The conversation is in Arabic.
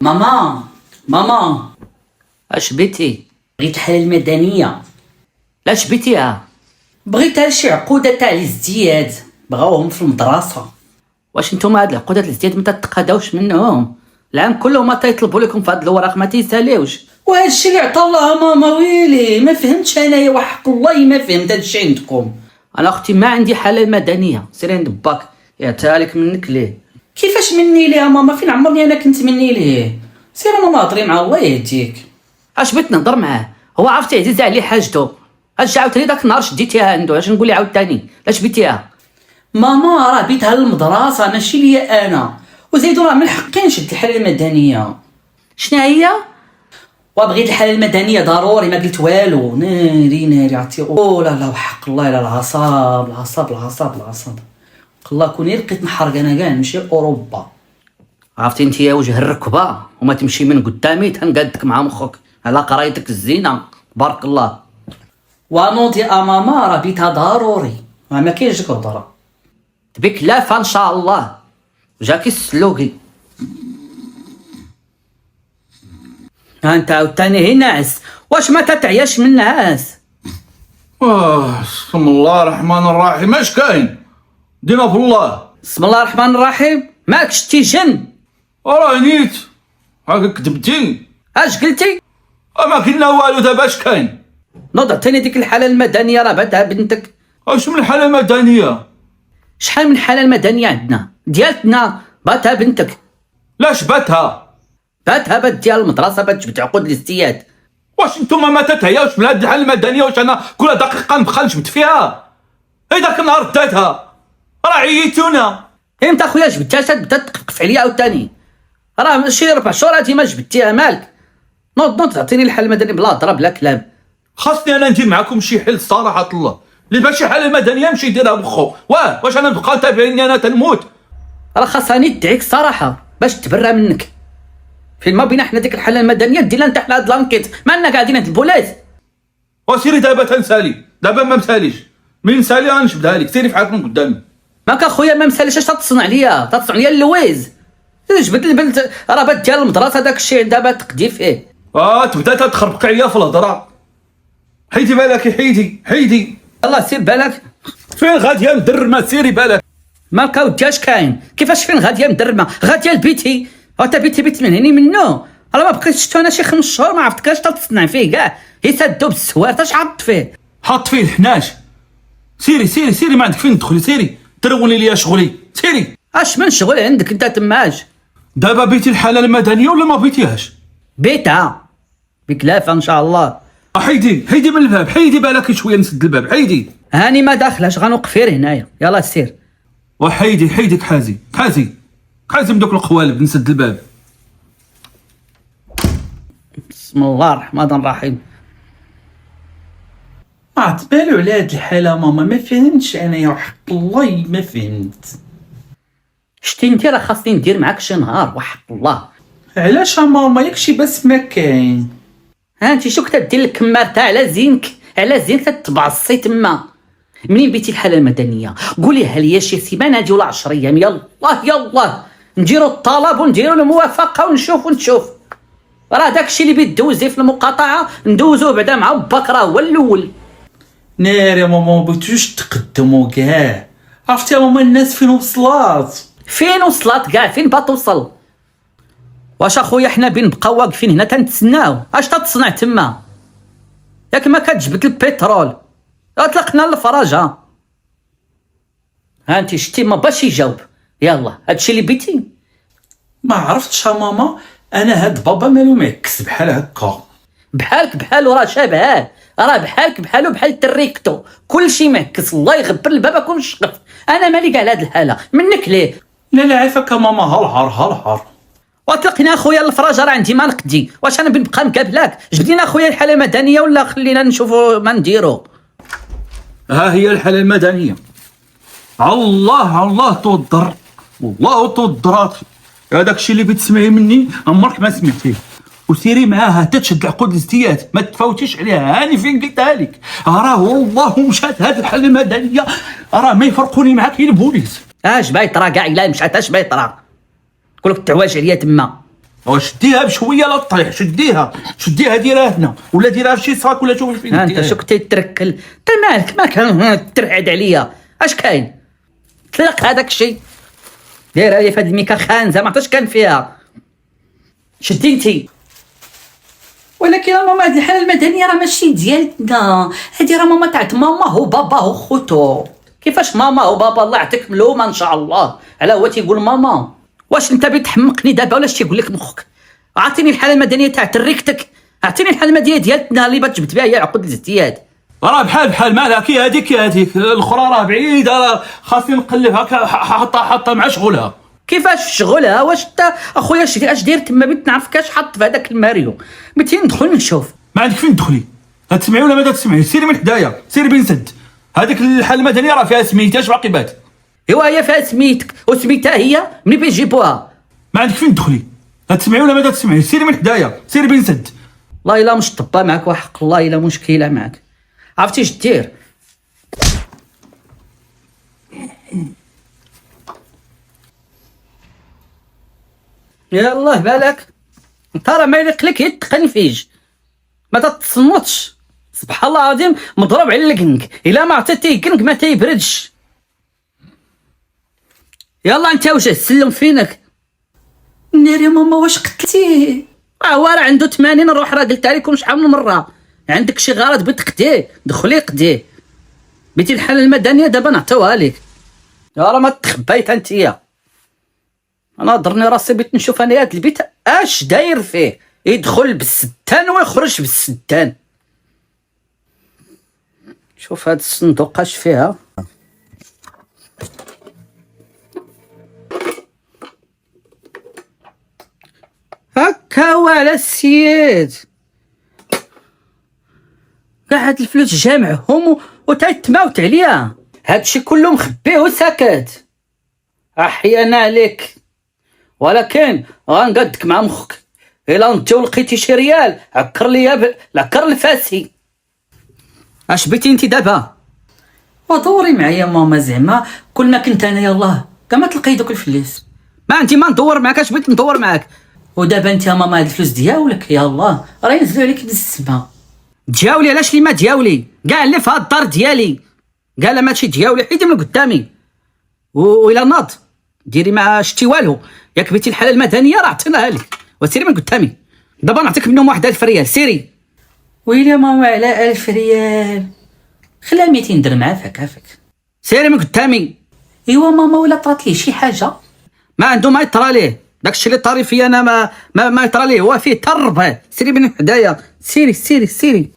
ماما ماما، اش بيتي؟ بغيت الحالة المدنية. لاش بيتيها؟ بغيتها لشي عقودة تاع الازدياد، بغاوهم في المدرسة. واش نتوما هاد العقودات الجديد ما تتقاداوش منهم؟ العام كله ما تيطلبوا لكم في هاد الوراق ما تيساليوش. وهذا الشيء اللي عطا الله ماما، ويلي ما فهمتش انايا، وحق الله ما فهمت هذا الشيء عندكم. انا اختي ما عندي حاله مدنيه، سيري عند باك يعطيها لك منك ليه. كيفاش مني ليه ماما؟ فين عمرني انا كنت مني ليه؟ سير ماما هضري مع الله يهديك. اش بغيت نهضر معاه؟ هو عرفتي عزيز عليه حاجته. اش عاوتاني داك النهار شديتيها عنده؟ اش نقول لي عاوتاني؟ لاش بيتيها؟ ماما راه بيتها للمدرسة ماشي ليا انا، وزيدو راه من حقي نشد الحالة المدنية. شنو هي؟ وبغيت الحالة المدنية ضروري، ما قلت والو. ناري ناري عرفتي، لا لا وحق الله، على العصاب العصاب العصاب العصاب. الله كوني لقيت نحرق انا كاع نمشي اوروبا. عرفتي انت يا وجه الركبه وما تمشي من قدامي تنقادك مع مخك على قرايتك الزينه بارك الله. ونوضي ماما راه بيتها ضروري، ما كاينش ديك الهضره. تبيك لافه ان شاء الله. جاكي السلوقي. ها انت عاوتاني هي ناعس، واش ما تتعياش من النعاس؟ بسم الله الرحمن الرحيم. اش كاين؟ دينا في الله. بسم الله الرحمن الرحيم. ماك شتي جن؟ راه نيت هاكا كذبتي. اش قلتي؟ ما كنا والو. دابا اش كاين؟ نوض عطيني ديك الحاله المدنيه راه باتها بنتك. اش من حالة مدنية؟ شحال من حاله المدنيه عندنا ديالتنا باتها بنتك. لاش باتها؟ باتها بات ديال المدرسه، بات جبت عقود الاستياد. واش نتوما ما تتهياوش من هاد الحالة المدنية؟ واش انا كل دقيقة نبقى نجبد فيها؟ اي داك النهار داتها راه عييتونا. امتى خويا جبدتها؟ بدات تقف عليا عاوتاني، راه شي 4 شهور هادي ما جبدتيها. مالك؟ نوض تعطيني الحل المدني بلا هضره بلا كلام. خاصني انا ندير معاكم شي حل صراحة الله. اللي ماشي حالة مدنية يمشي يديرها بخو. واش انا نبقى نتابع اني انا تنموت؟ راه خاصني ندعيك الصراحه باش تبرى منك. فين ما بينا حنا ديك الحاله المدنيه دينا نتا حنا هاد لانكيت، مالنا قاعدين عند البوليس. وسيري دابا تنسالي، دابا ما مساليش. من نسالي غنجبدها لك. سيري فحالك من قدامي. ماك اخويا ما مساليش. اش تتصنع ليا؟ تتصنع ليا اللويز. جبد البنت راه بات ديال المدرسه، داك الشيء دابا تقدي فيه. تبدا تخربق عليا في الهضره. حيدي بالك حيدي. الله سير بالك. فين غاديه مدرمه؟ سيري بالك. مالك اودي اش كاين؟ كيفاش فين غاديه مدرمه؟ غاديه لبيتي. انت بيت من هني منه. راه ما بقيت شفتو انا شي 5 شهور، ما عرفتك اش تتصنع فيه كاع. هي سادو بالسوار اش حط فيه؟ حط فيه الحناش. سيري ما عندك فين تدخلي. سيري تروني ليا شغلي. سيري. اش من شغل عندك انت تماش؟ دابا بيتي الحاله المدنيه ولا ما بيتيهاش؟ بيتها بكلافه ان شاء الله. حيدي من الباب. حيدي بالك شويه نسد الباب. حيدي. هاني ما داخلاش غنوقف غير هنايا. يلا سير. حيديك حازي من دوك القوالب. نسد الباب. بسم الله الرحمن الرحيم. تبالو على هاد الحالة ماما، ما فهمتش انايا وحق الله ما فهمت. شتي انت راه خاصني ندير معاك شي نهار وحق الله. علاش ماما؟ ياكشي بس ما كاين. ها انت شو كتدير لك كمار تاع على زينك تتبعصي تما. منين بيتي الحاله المدنيه؟ قوليها ليا شي سيمانه هادي ولا 10 ايام. يلا نديرو الطلب ونديرو الموافقه ونشوف. راه داكشي اللي بيدوزي في المقاطعه ندوزوه بعدا مع باك، راه هو الاول. ناري يا ماما، ما بغيتوش تقدموا كاع. عرفتي يا ماما الناس فين وصلات كاع؟ فين بتوصل؟ واش اخويا حنا بنبقاو واقفين هنا تنتسناو؟ اش تتصنع تما؟ ياك ما كتجبد البترول اطلقنا الفرج. ها انت شتي ما باش يجاوب. يلا هادشي اللي بيتي. ما عرفتش يا ماما، انا هاد بابا مالو معكس بحال هكا. بحالك بحالو راه شابه. راه بحالك بحالو بحال التريكتو، كلشي معكس. الله يغبر الباب كون شقف. انا مالي كاع لهاد الحاله منك ليه. لا عافاك يا ماما. هالحار واطلقنا اخويا الفراج راه عندي ما نقدي. واش انا بنبقى مقابلاك؟ جبدينا اخويا الحاله المدنيه ولا خلينا نشوفوا ما نديرو. ها هي الحالة المدنية. الله توضر والله توضرات. هذاك الشيء اللي بتسمعي مني عمرك ما سمعتيه. وسيري معاها حتى تشد عقود الاستياد، ما تفوتيش عليها. هاني فين قلتها لك. راه والله مشات هذه الحالة المدنية راه ما يفرقوني معاك البوليس. اش بايطرا كاع الا مشات اش بايطرا. نقول لك تعواج عليا تما. شديها بشويه لا تطيح، شديها ديرها هنا ولا ديرها في شي صاك ولا شوفي فين انت ديرها. شو كنتي تركل؟ انت مالك ما كان ترعد عليا؟ اش كاين؟ طلق هذاك الشيء دايره لي في هاد الميكا خانزه ما عرفتش كان فيها. شدي انتي. ولكن يا ماما هاد الحاله المدنيه راه ماشي ديالنا، هادي راه ماما تاعت ماما وبابا وخوتو. كيفاش ماما وبابا الله يعطيك ملومه ان شاء الله على هو تيقول ماما. واش انت بتحمقني دابا ولا اش تيقول لك مخك؟ عطيني الحاله المدنيه تاع تريكتك، عطيني الحاله المدنيه ديالتنا اللي بغات تجبد بها هي عقود الازدياد. راه بحال مالها كي هذيك الاخرى راه بعيده، راه خاصني نقلبها حاطه مع شغلها. كيفاش شغلها؟ واش انت اخويا اش داير تما بنت نعرفك اش حط في هذاك الماريو؟ بغيتي ندخل نشوف. ما عندك فين تدخلي؟ تسمعي ولا ما تسمعي؟ سيري من حدايا، سيري بين سد. هذيك الحاله المدنيه راه فيها سميتها اش باقي بات. ايوا هي فيها سميتك وسميتها هي منين بيجيبوها؟ ما عندك فين تدخلي؟ تسمعي ولا ما تسمعي؟ سيري من حدايا، سيري بين سد. والله الا مش طبا معك وحق الله الا مشكله معك. عرفتي اش دير؟ يا الله بالك انت راه ما يليق لك يتقن فيج، ما تتصنتش. سبحان الله العظيم مضروب على الكنك، الا ما عطيتيه كنك ما تيبردش. يلا انت وجه سلم فينك. ناري يا ماما واش قتلتيه؟ هو راه عنده 80 روح، راه قلت لكم شحال من مره. عندك شي غرض بغيت تقديه دخلي قديه. بيتي الحاله المدنيه دابا نعطيوها لك. يا راه ما تخبيت انتيا. انا ضرني راسي بغيت نشوف انا هاد البيت اش داير فيه، يدخل بالسدان ويخرج بالسدان. شوف هاد الصندوق اش فيها. هكا هو على السيد كاع هاد الفلوس جامعهم وتيتماوت عليا. هادشي كله مخبيه وساكت. احيانا عليك، ولكن غنقدك مع مخك. الا انت لقيتي شي ريال عكر ليا العكر الفاسي. اش بيتي انت دابا؟ ودوري معايا ماما زعما كل ما كنت انا يلاه كاع ما تلقاي دوك الفلوس. ما انت ما ندور معاك، اش بغيت ندور معاك؟ ودابا انت يا ماما هاد الفلوس ديالك يلاه راه ينزلوا عليك بالسما. دياولي علاش لي ما دياولي؟ كاع اللي في هاد الدار ديالي. قال ماشي دياولي حيدي من قدامي. وإلا ناض ديري ما شتي والو. ياك بيتي الحاله المدنيه راه عطيناها لك وسيري من قدامي. دابا نعطيك منهم واحد 1000 ريال سيري. ويلي يا ماما على 1000 ريال، خليها 200 درهم عافاك. سيري من قدامي. ايوا ماما ولا طرات ليه شي حاجه؟ ما عنده ما يطرى ليه، داكشي اللي طاري فيا انا ما يطرى ليه، هو فيه تربه. سيري من حدايا، سيري.